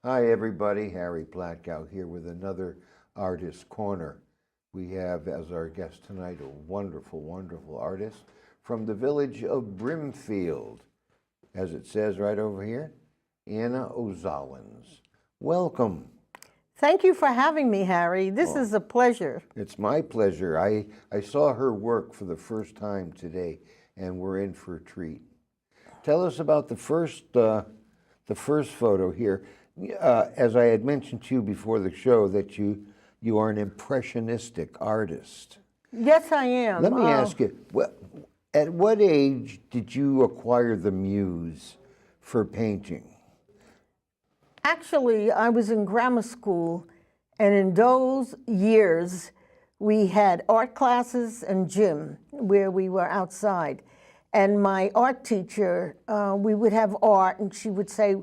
Hi everybody, Harry Platkow here with another Artist Corner. We have as our guest tonight a wonderful, wonderful artist from the village of Brimfield. As it says right over here, Anna Ozolins. Welcome. Thank you for having me, Harry. This is a pleasure. It's my pleasure. I saw her work for the first time today, and we're in for a treat. Tell us about the first photo here. As I had mentioned to you before the show, that you are an impressionistic artist. Yes, I am. Let me ask you, at what age did you acquire the muse for painting? Actually, I was in grammar school, and in those years, we had art classes and gym where we were outside. And my art teacher, we would have art, and she would say,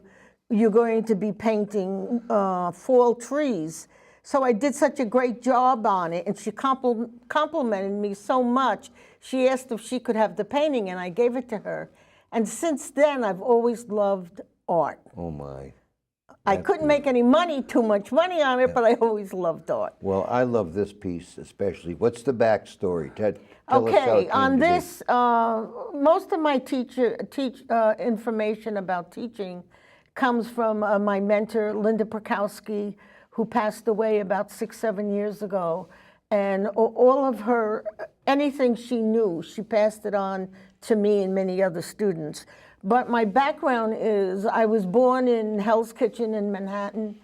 "You're going to be painting fall trees." So I did such a great job on it, and she complimented me so much. She asked if she could have the painting, and I gave it to her. And since then, I've always loved art. Oh my. I couldn't make any money, too much money on it, but I always loved art. Well, I love this piece especially. What's the backstory? Tell us how it Okay, came on to be. this, most of my information about teaching comes from my mentor, Linda Prakowski, who passed away about 6-7 years ago. And all of her, anything she knew, she passed it on to me and many other students. But my background is I was born in Hell's Kitchen in Manhattan,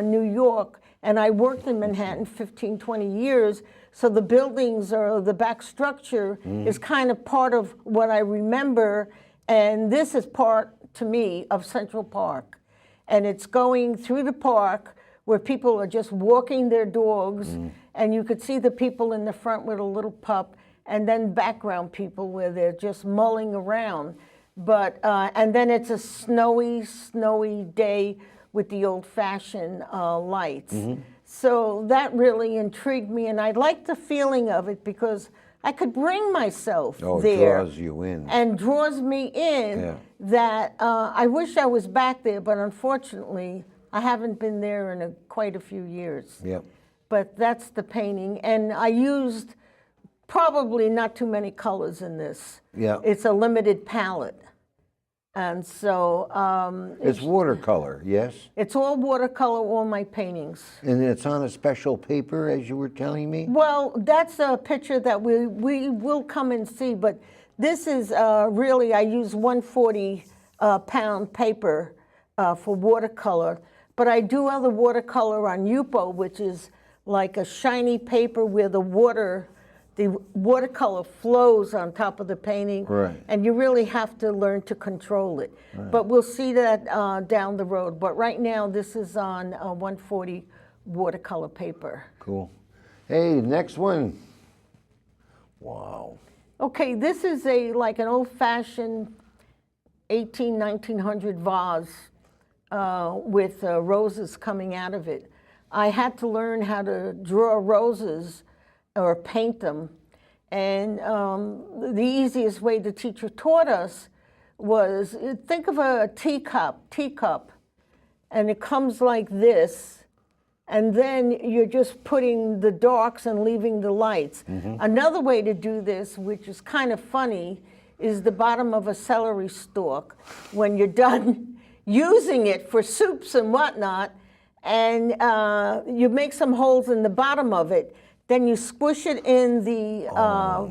New York, and I worked in Manhattan 15, 20 years. So the buildings or the back structure is kind of part of what I remember. And this is part, to me, of Central Park. And it's going through the park where people are just walking their dogs, and you could see the people in the front with a little pup, and then background people where they're just mulling around. But, and then it's a snowy day with the old-fashioned lights. So that really intrigued me, and I liked the feeling of it because I could bring myself there. It draws you in. And draws me in that I wish I was back there, but unfortunately, I haven't been there in quite a few years. Yep. But that's the painting, and I used probably not too many colors in this. Yeah. It's a limited palette. And so... it's watercolor, yes? It's all watercolor, all my paintings. And it's on a special paper, as you were telling me? Well, that's a picture that we will come and see, but this is really, I use 140 pound paper for watercolor, but I do other watercolor on Yupo, which is like a shiny paper where the watercolor flows on top of the painting, right. And you really have to learn to control it. Right. But we'll see that down the road. But right now, this is on 140 watercolor paper. Cool. Hey, next one. Wow. Okay, this is like an old-fashioned 1900 vase with roses coming out of it. I had to learn how to draw roses or paint them. And the easiest way the teacher taught us was, think of a teacup, and it comes like this, and then you're just putting the darks and leaving the lights. Another way to do this, which is kind of funny, is the bottom of a celery stalk. When you're done using it for soups and whatnot, and you make some holes in the bottom of it, then you squish it in the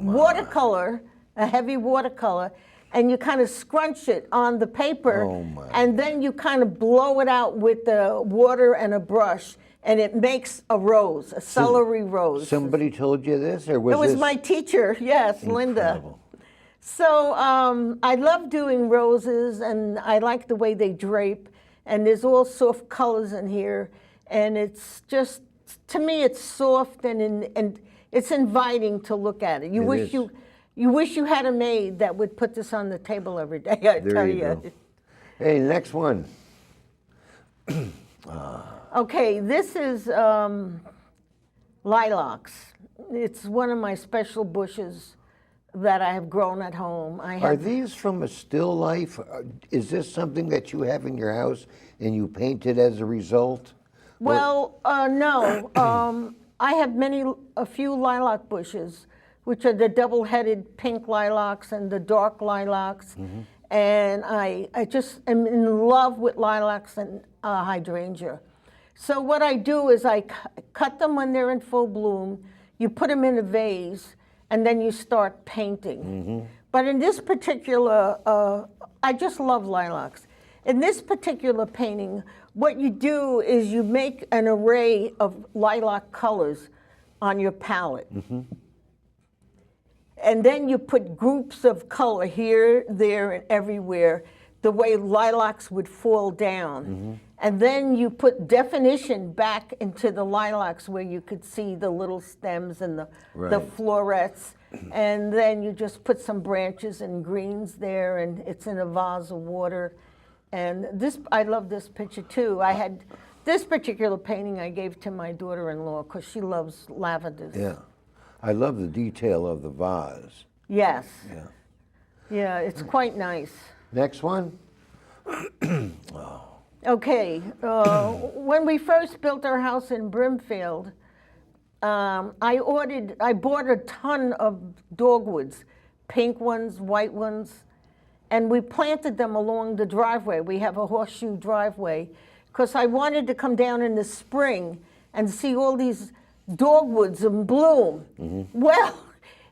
watercolor, a heavy watercolor, and you kind of scrunch it on the paper, and then you kind of blow it out with the water and a brush, and it makes a rose, a celery rose. Somebody told you this, or was it was this? My teacher, yes, Incredible. Linda. So I love doing roses, and I like the way they drape, and there's all soft colors in here, and it's just, to me, it's soft and it's inviting to look at it. You wish you had a maid that would put this on the table every day. I tell you. Go. Hey, next one. Okay, this is lilacs. It's one of my special bushes that I have grown at home. I Are have, these from a still life? Is this something that you have in your house and you painted as a result? well, no. I have a few lilac bushes, which are the double-headed pink lilacs and the dark lilacs. And I just am in love with lilacs and hydrangea. So what I do is I cut them when they're in full bloom, you put them in a vase, and then you start painting. But in this particular, I just love lilacs. In this particular painting, what you do is you make an array of lilac colors on your palette. And then you put groups of color here, there, and everywhere, the way lilacs would fall down. And then you put definition back into the lilacs where you could see the little stems and the florets. And then you just put some branches and greens there, and it's in a vase of water. And this, I love this picture too. I had this particular painting I gave to my daughter-in-law because she loves lavenders. Yeah. I love the detail of the vase. Yes. Yeah. Yeah, it's quite nice. Next one? Okay, when we first built our house in Brimfield, I bought a ton of dogwoods, pink ones, white ones, and we planted them along the driveway. We have a horseshoe driveway, because I wanted to come down in the spring and see all these dogwoods in bloom. Well,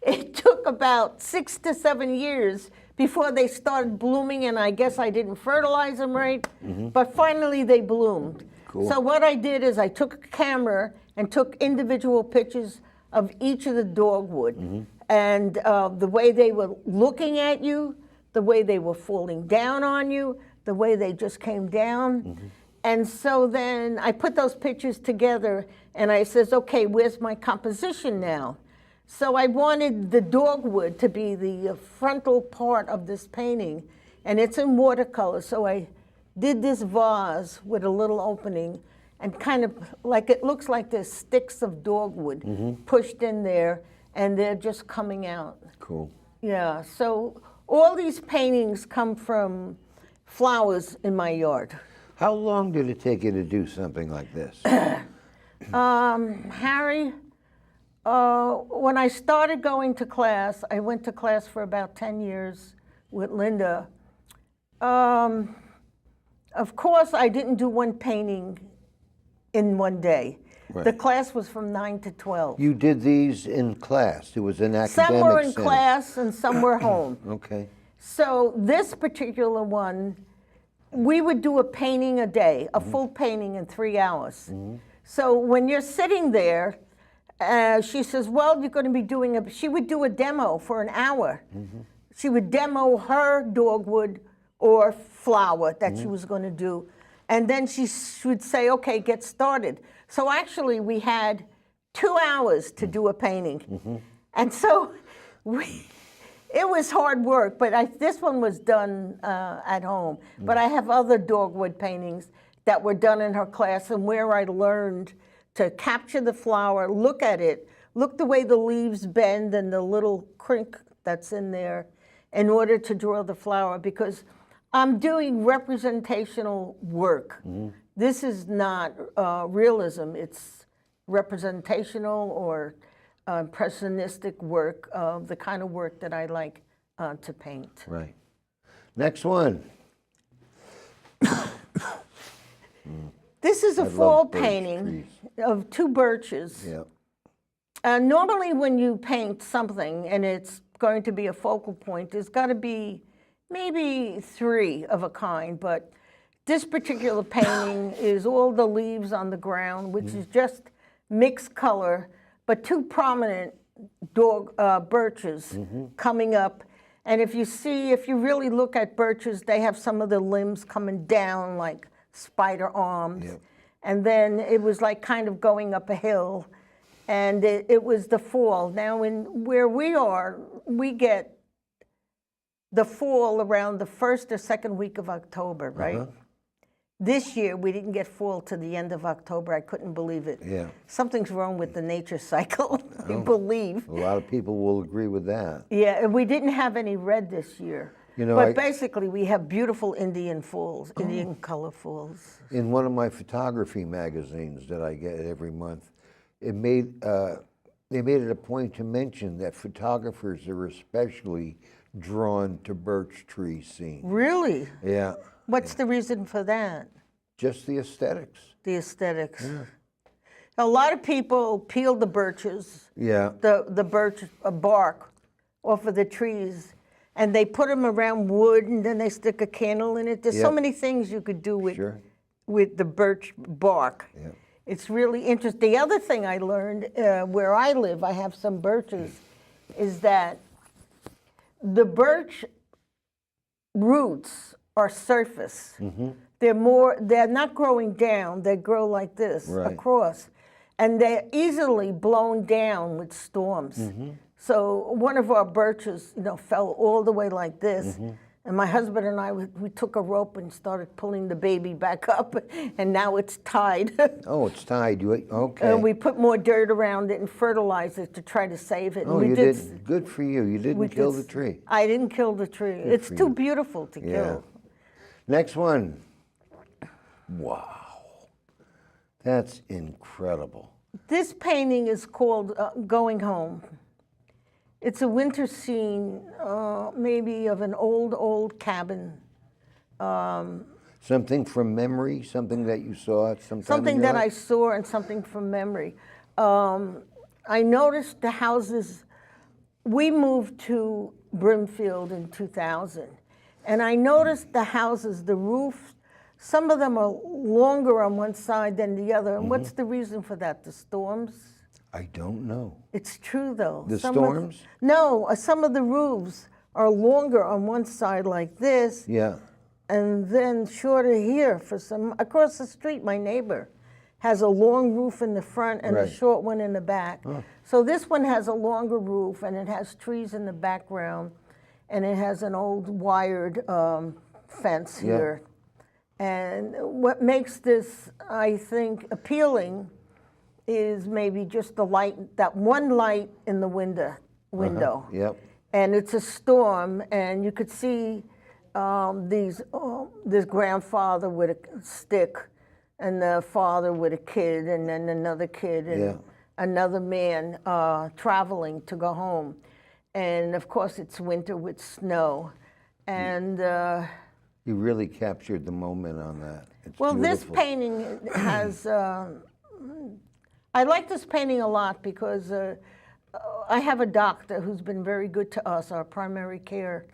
it took about 6 to 7 years before they started blooming, and I guess I didn't fertilize them right, but finally they bloomed. Cool. So what I did is I took a camera and took individual pictures of each of the dogwood, and the way they were looking at you, the way they were falling down on you, the way they just came down. And so then I put those pictures together, and I says, okay, where's my composition now? So I wanted the dogwood to be the frontal part of this painting, and it's in watercolor. So I did this vase with a little opening, and kind of like, it looks like there's sticks of dogwood pushed in there, and they're just coming out. Cool. Yeah, so all these paintings come from flowers in my yard. How long did it take you to do something like this? Harry, when I started going to class, I went to class for about 10 years with Linda. Of course, I didn't do one painting in one day. Right. The class was from 9 to 12. You did these in class. It was an academic Some were in center. class and some were home. Okay. So this particular one, we would do a painting a day, a full painting in 3 hours. So when you're sitting there, she says, well, you're going to be doing she would do a demo for an hour. She would demo her dogwood or flower that she was going to do. And then she would say, okay, get started. So actually we had 2 hours to do a painting. And so it was hard work, but this one was done at home. But I have other dogwood paintings that were done in her class, and where I learned to capture the flower, look at it, look the way the leaves bend and the little crink that's in there in order to draw the flower, because I'm doing representational work. This is not realism, it's representational or impressionistic work, the kind of work that I like to paint. Right. Next one. This is a I fall love birch painting trees. of 2 birches. Yeah. Normally when you paint something and it's going to be a focal point, there's got to be maybe 3 of a kind, but this particular painting is all the leaves on the ground, which is just mixed color, but 2 prominent birches coming up. And if you really look at birches, they have some of the limbs coming down like spider arms. And then it was like kind of going up a hill, and it was the fall. Now where we are, we get the fall around the 1st or 2nd week of October, right? This year, we didn't get fall to the end of October. I couldn't believe it. Yeah. Something's wrong with the nature cycle, I believe. A lot of people will agree with that. Yeah, and we didn't have any red this year. You know, but basically, we have beautiful Indian falls, Indian color falls. In one of my photography magazines that I get every month, they made it a point to mention that photographers are especially drawn to birch tree scenes. Really? Yeah. What's the reason for that? Just the aesthetics. The aesthetics. Yeah. A lot of people peel the birches, the birch bark off of the trees, and they put them around wood, and then they stick a candle in it. There's so many things you could do with the birch bark. Yeah. It's really interesting. The other thing I learned, where I live, I have some birches, is that the birch roots are surface. Mm-hmm. They're not growing down, they grow like this, across. And they're easily blown down with storms. Mm-hmm. So one of our birches, fell all the way like this. Mm-hmm. And my husband and I, we took a rope and started pulling the baby back up, and now it's tied. Oh, it's tied. Okay. And we put more dirt around it and fertilize it to try to save it. Oh, and you did. Good for you. You didn't kill the tree. I didn't kill the tree. It's too beautiful to kill. Next one. Wow. That's incredible. This painting is called Going Home. It's a winter scene, maybe of an old cabin. Something from memory, something that you saw at some time Something that I saw and something from memory. I noticed the houses. We moved to Brimfield in 2000, and I noticed the houses, the roofs, some of them are longer on one side than the other. And what's the reason for that? The storms? I don't know. It's true, though. The storms? No, some of the roofs are longer on one side like this. Yeah. And then shorter here for some. Across the street, my neighbor has a long roof in the front and a short one in the back. Oh. So this one has a longer roof, and it has trees in the background, and it has an old wired fence here. And what makes this, I think, appealing is maybe just the light, that one light in the window. Yep. And it's a storm, and you could see this grandfather with a stick, and the father with a kid, and then another kid, and another man traveling to go home. And of course, it's winter with snow. And you really captured the moment on that. It's well, beautiful. This painting has. I like this painting a lot because I have a doctor who's been very good to us, our primary care.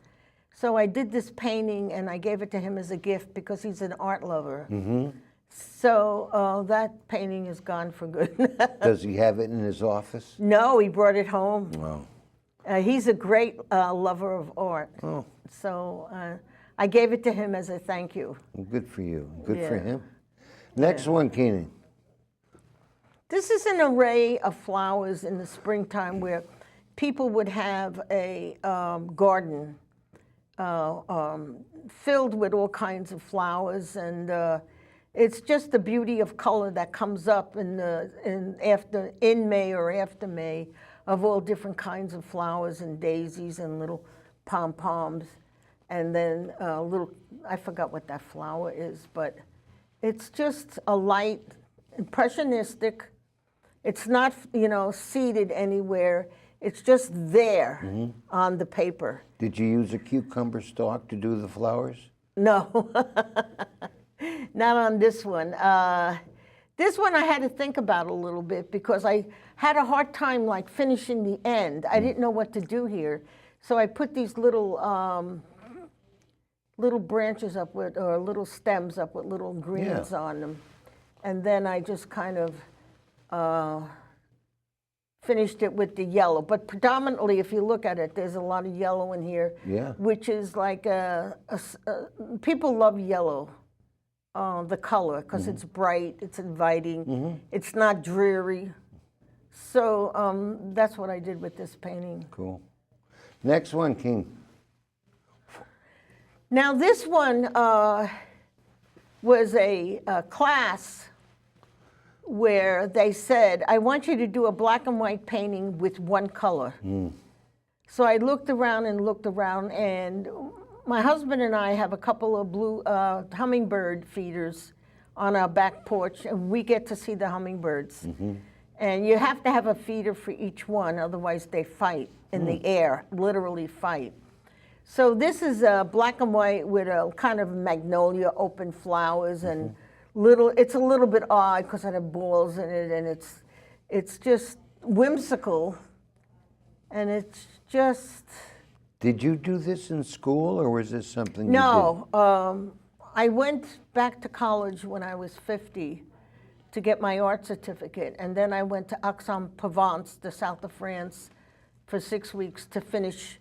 So I did this painting and I gave it to him as a gift because he's an art lover. Mm-hmm. So that painting is gone for good. Does he have it in his office? No, he brought it home. Wow. He's a great lover of art. Oh. So I gave it to him as a thank you. Well, good for you. Good for him. Next one, Keenan. This is an array of flowers in the springtime where people would have a garden filled with all kinds of flowers, and it's just the beauty of color that comes up in May or after May, of all different kinds of flowers and daisies and little pom-poms, and then I forgot what that flower is, but it's just a light, impressionistic. It's not, seated anywhere. It's just there on the paper. Did you use a cucumber stalk to do the flowers? No, not on this one. This one I had to think about a little bit because I had a hard time finishing the end. I didn't know what to do here. So I put these little branches up with, or little stems up with little greens on them. And then I just kind of finished it with the yellow. But predominantly, if you look at it, there's a lot of yellow in here, which is like people love yellow, the color, because it's bright, it's inviting, it's not dreary. So that's what I did with this painting. Cool. Next one, King. Now this one, was a class where they said, I want you to do a black and white painting with one color. So I looked around, and my husband and I have a couple of blue hummingbird feeders on our back porch, and we get to see the hummingbirds. And you have to have a feeder for each one, otherwise they fight in the air, literally fight. So this is black and white with a kind of magnolia open flowers and it's a little bit odd because it had balls in it, and it's just whimsical, and it's just. Did you do this in school, or was this something you No, I went back to college when I was 50 to get my art certificate, and then I went to Aix-en-Provence, the south of France, for 6 weeks to finish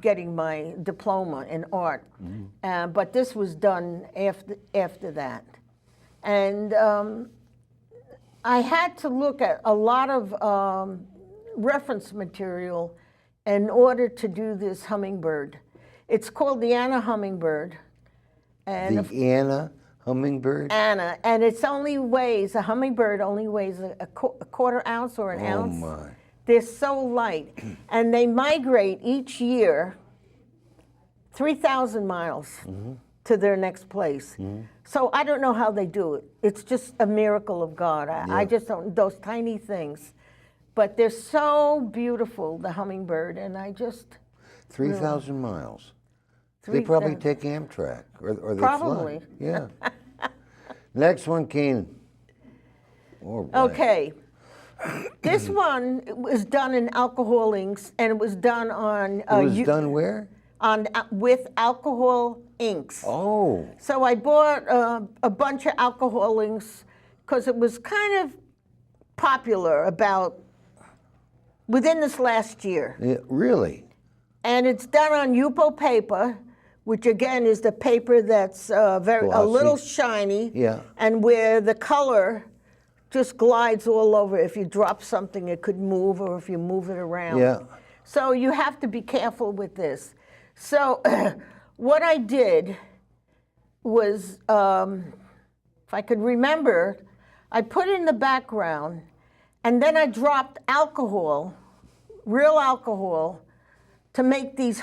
getting my diploma in art. But this was done after that. And I had to look at a lot of reference material in order to do this hummingbird. It's called the Anna hummingbird. And The Anna hummingbird? Anna, and a hummingbird only weighs a quarter ounce or an ounce. Oh my. They're so light, and they migrate each year 3,000 miles to their next place. So I don't know how they do it. It's just a miracle of God. I just don't, those tiny things. But they're so beautiful, the hummingbird, and I just. 3,000 miles. They probably take Amtrak, or they Probably. fly. Yeah. Next one, Keen. All right. Okay. This one was done in alcohol inks, and it was done on. It was done where? With alcohol inks. Oh. So I bought a bunch of alcohol inks because it was kind of popular within this last year. Yeah, really? And it's done on Yupo paper, which again is the paper that's a little shiny. Yeah. And where the color just glides all over. If you drop something, it could move, or if you move it around. Yeah. So you have to be careful with this. So what I did was, if I could remember, I put in the background, and then I dropped alcohol, real alcohol, to make these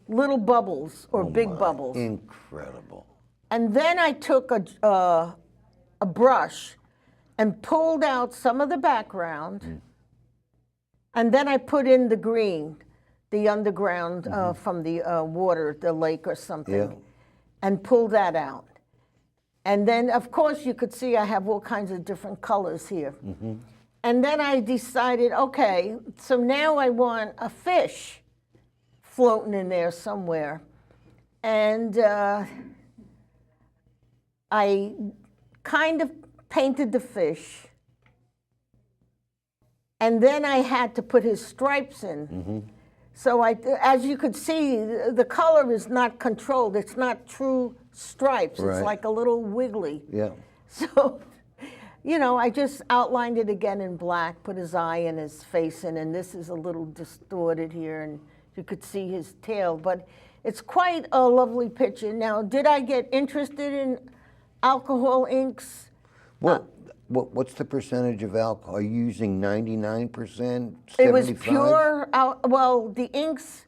little bubbles or big bubbles. Incredible. And then I took a brush and pulled out some of the background, and then I put in the green, the underground from the water, the lake or something, and pulled that out. And then, of course, you could see I have all kinds of different colors here. And then I decided, okay, so now I want a fish floating in there somewhere. And I kind of painted the fish. And then I had to put his stripes in. So as you could see, the color is not controlled. It's not true stripes. Right. It's like a little wiggly. Yeah. So, I just outlined it again in black, put his eye and his face in, and this is a little distorted here, and you could see his tail. But it's quite a lovely picture. Now, did I get interested in alcohol inks? Well, what's the percentage of alcohol? Are you using 99%, 75%? It was pure, well, the inks,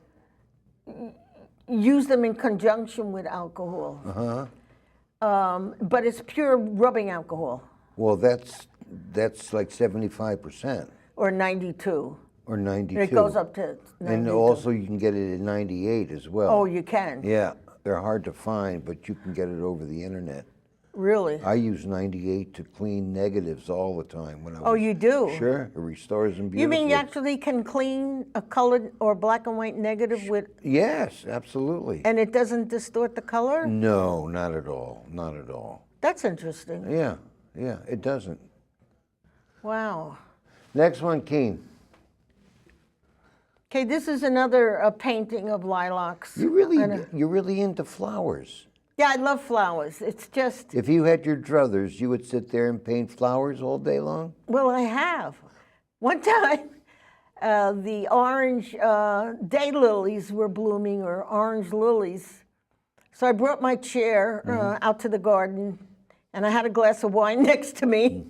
use them in conjunction with alcohol. But it's pure rubbing alcohol. Well, that's like 75%. Or 92. Or 92. It goes up to 92. And also you can get it at 98 as well. Oh, you can? Yeah, they're hard to find, but you can get it over the internet. Really? I use 98 to clean negatives all the time. Oh, you do? Sure, it restores them beautifully. You mean you actually can clean a colored or black and white negative with... Yes, absolutely. And it doesn't distort the color? No, not at all, not at all. That's interesting. Yeah, it doesn't. Wow. Next one, Keen. Okay, this is another painting of lilacs. You're really into flowers. Yeah, I love flowers. It's just... If you had your druthers, you would sit there and paint flowers all day long? Well, I have. One time, the orange daylilies were blooming, or orange lilies. So I brought my chair out to the garden, and I had a glass of wine next to me.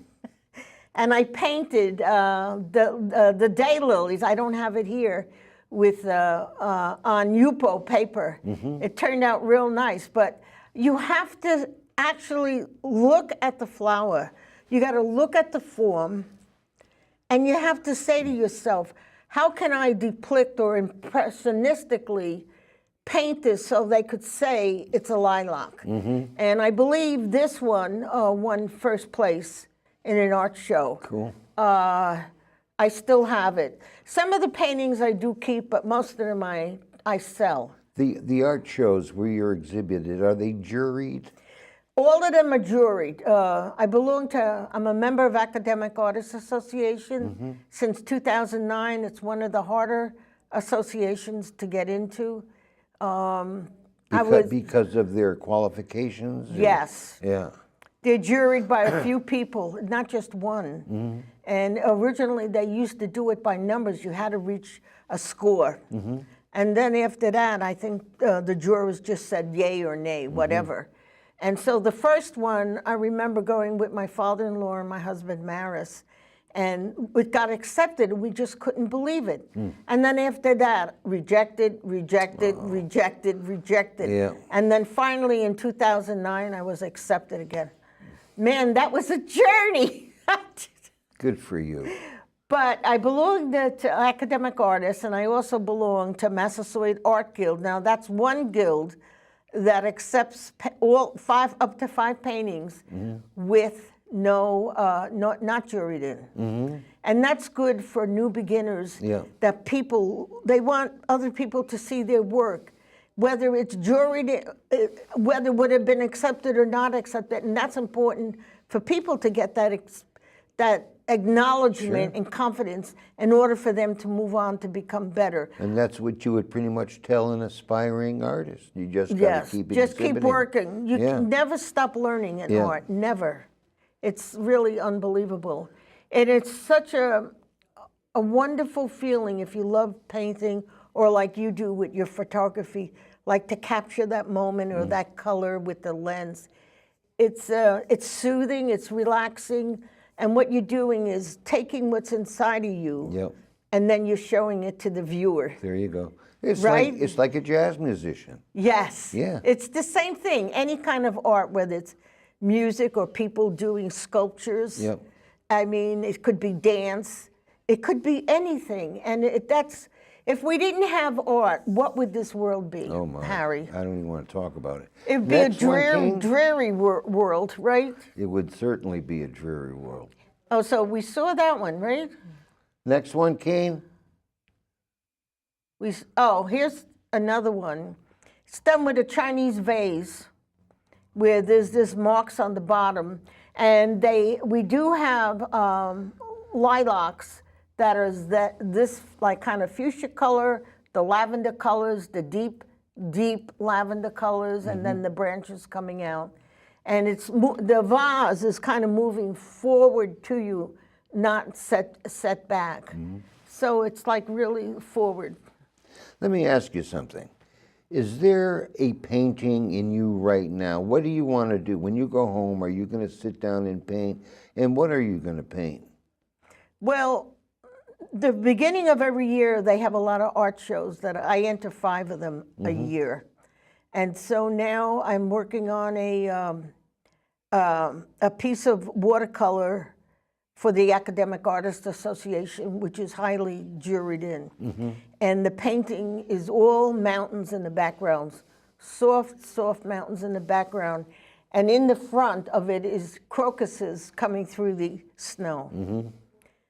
And I painted the daylilies. I don't have it here with on Yupo paper. It turned out real nice, but you have to actually look at the flower. You got to look at the form, and you have to say to yourself, how can I depict or impressionistically paint this so they could say it's a lilac? And I believe this one won first place in an art show. Cool. I still have it. Some of the paintings I do keep, but most of them I sell. The art shows where you're exhibited, are they juried? All of them are juried. I'm a member of Academic Artists Association since 2009. It's one of the harder associations to get into. Because of their qualifications? Yes. Yeah. They're juried by a few people, not just one. And originally they used to do it by numbers. You had to reach a score. And then after that, I think the jurors just said yay or nay, whatever. And so the first one, I remember going with my father-in-law and my husband, Maris, and it got accepted, and we just couldn't believe it. And then after that, rejected, rejected, rejected, rejected. Yeah. And then finally in 2009, I was accepted again. Man, that was a journey. Good for you. But I belong to academic artists, and I also belong to Massasoit Art Guild. Now, that's one guild that accepts up to five paintings with not juried in. And that's good for new beginners, that they want other people to see their work, whether it's juried, whether it would have been accepted or not accepted. And that's important for people to get that acknowledgement and confidence in order for them to move on to become better. And that's what you would pretty much tell an aspiring artist. You just got to keep just keep exhibiting. working. You can never stop learning in art, never. It's really unbelievable. And it's such a wonderful feeling if you love painting, or like you do with your photography, like to capture that moment or that color with the lens. It's soothing, it's relaxing, and what you're doing is taking what's inside of you, and then you're showing it to the viewer. There you go. It's right? It's like a jazz musician. Yes. Yeah. It's the same thing. Any kind of art, whether it's music or people doing sculptures. I mean, it could be dance. It could be anything. And if we didn't have art, what would this world be, Harry? I don't even want to talk about it. It would be a dreary world, right? It would certainly be a dreary world. Oh, so we saw that one, right? Next one, Kane. Here's another one. It's done with a Chinese vase where there's this marks on the bottom. And we do have lilacs that are this like kind of fuchsia color, the lavender colors, the deep lavender colors, and then the branches coming out. And the vase is kind of moving forward to you, not set back. So it's like really forward. Let me ask you something. Is there a painting in you right now? What do you want to do? When you go home, are you going to sit down and paint? And what are you going to paint? Well, the beginning of every year, they have a lot of art shows that I enter 5 of them a year. And so now I'm working on a piece of watercolor for the Academic Artists Association, which is highly juried in. And the painting is all mountains in the background, soft mountains in the background. And in the front of it is crocuses coming through the snow.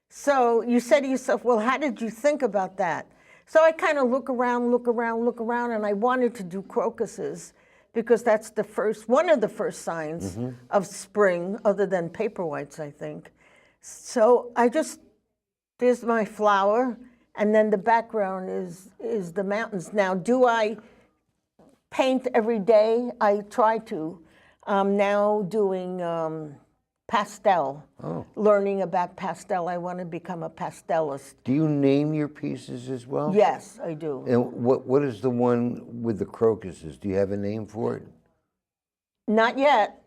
So you say to yourself, well, how did you think about that? So I kind of look around, and I wanted to do crocuses because that's one of the first signs of spring, other than paper whites, I think. So there's my flower, and then the background is the mountains. Now, do I paint every day? I try to. I'm now doing pastel. Oh. Learning about pastel. I want to become a pastelist. Do you name your pieces as well? Yes, I do. And what is the one with the crocuses? Do you have a name for it? Not yet.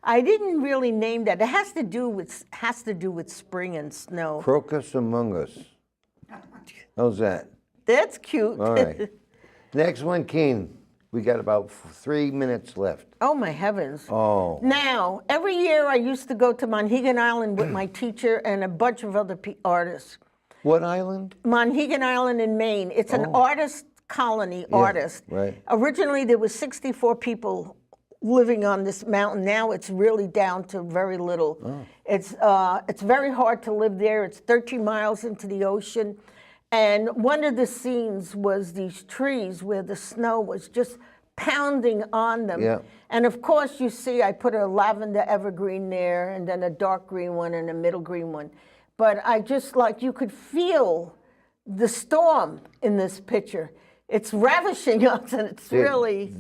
I didn't really name that. It has to do with spring and snow. Crocus Among Us. How's that? That's cute. All right. Next one, Keen. We got about 3 minutes left. Oh my heavens. Oh. Now, every year I used to go to Monhegan Island with my teacher and a bunch of other artists. What island? Monhegan Island in Maine. It's an artist colony, artist. Right. Originally there was 64 people living on this mountain. Now it's really down to very little. Oh. It's very hard to live there. It's 13 miles into the ocean. And one of the scenes was these trees where the snow was just pounding on them. Yeah. And of course, you see, I put a lavender evergreen there, and then a dark green one and a middle green one. But I just you could feel the storm in this picture. It's ravishing us, and it's really...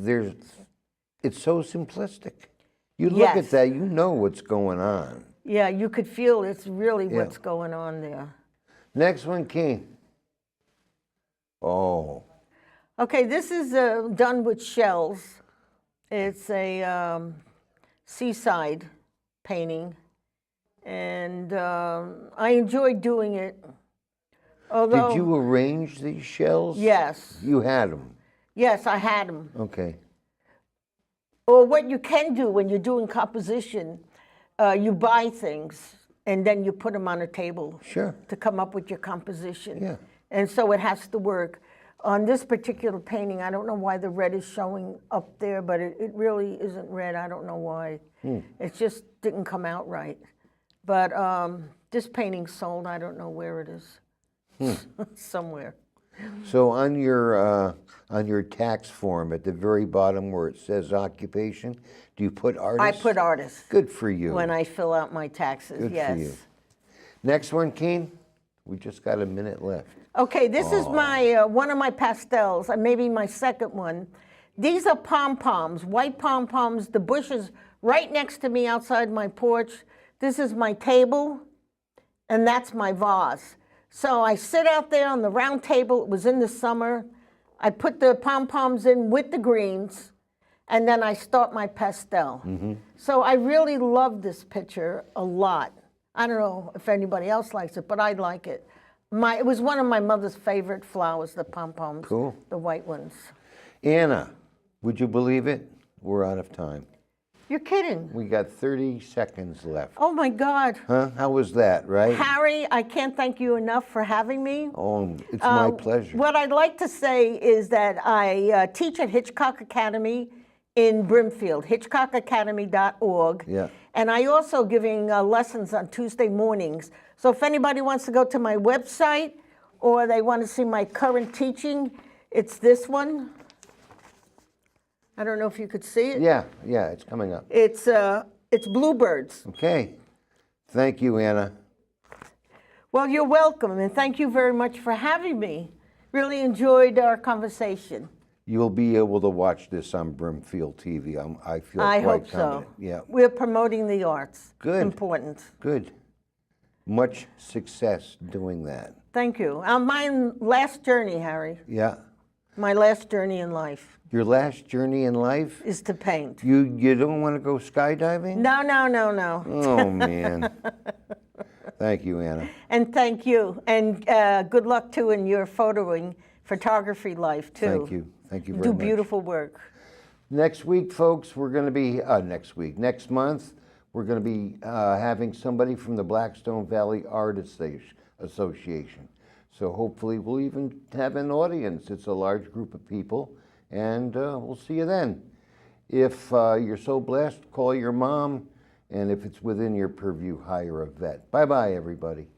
It's so simplistic. You look at that, you know what's going on. Yeah, you could feel it's really what's going on there. Next one, King. Oh. Okay, this is done with shells. It's a seaside painting, and I enjoy doing it. Although, did you arrange these shells? Yes. You had them? Yes, I had them. Okay. Or what you can do when you're doing composition, you buy things, and then you put them on a table. Sure. To come up with your composition. Yeah. And so it has to work. On this particular painting, I don't know why the red is showing up there, but it really isn't red. I don't know why. It just didn't come out right. But this painting sold. I don't know where it is. Somewhere. So on your tax form at the very bottom where it says occupation, do you put artist? I put artist. Good for you. When I fill out my taxes, Good yes. for you. Next one, Keen. We just got a minute left. Okay, this is my one of my pastels, maybe my second one. These are pom-poms, white pom-poms. The bush is right next to me outside my porch. This is my table, and that's my vase. So I sit out there on the round table. It was in the summer. I put the pom-poms in with the greens, and then I start my pastel. So I really love this picture a lot. I don't know if anybody else likes it, but I like it. It was one of my mother's favorite flowers, the pom-poms, Cool. The white ones. Anna, would you believe it? We're out of time. You're kidding. We got 30 seconds left. Oh my God. Huh? How was that, right? Harry, I can't thank you enough for having me. Oh, it's my pleasure. What I'd like to say is that I teach at Hitchcock Academy in Brimfield, hitchcockacademy.org. Yeah. And I also giving lessons on Tuesday mornings. So if anybody wants to go to my website or they want to see my current teaching, it's this one. I don't know if you could see it. Yeah, it's coming up. It's bluebirds. Okay. Thank you, Anna. Well, you're welcome, and thank you very much for having me. Really enjoyed our conversation. You'll be able to watch this on Brimfield TV. I feel I quite hope so. confident. Yeah. We're promoting the arts. Good. Important. Good. Much success doing that. Thank you. My last journey, Harry. Yeah. My last journey in life Your last journey in life? is to paint. You don't want to go skydiving? No. Oh, man. Thank you, Anna. And thank you. And good luck, too, in your photography life, too. Thank you. Thank you very Do much. beautiful work. Next week, folks, we're going to be, next month, we're going to be having somebody from the Blackstone Valley Art Association. So hopefully we'll even have an audience. It's a large group of people, and we'll see you then. If you're so blessed, call your mom, and if it's within your purview, hire a vet. Bye-bye, everybody.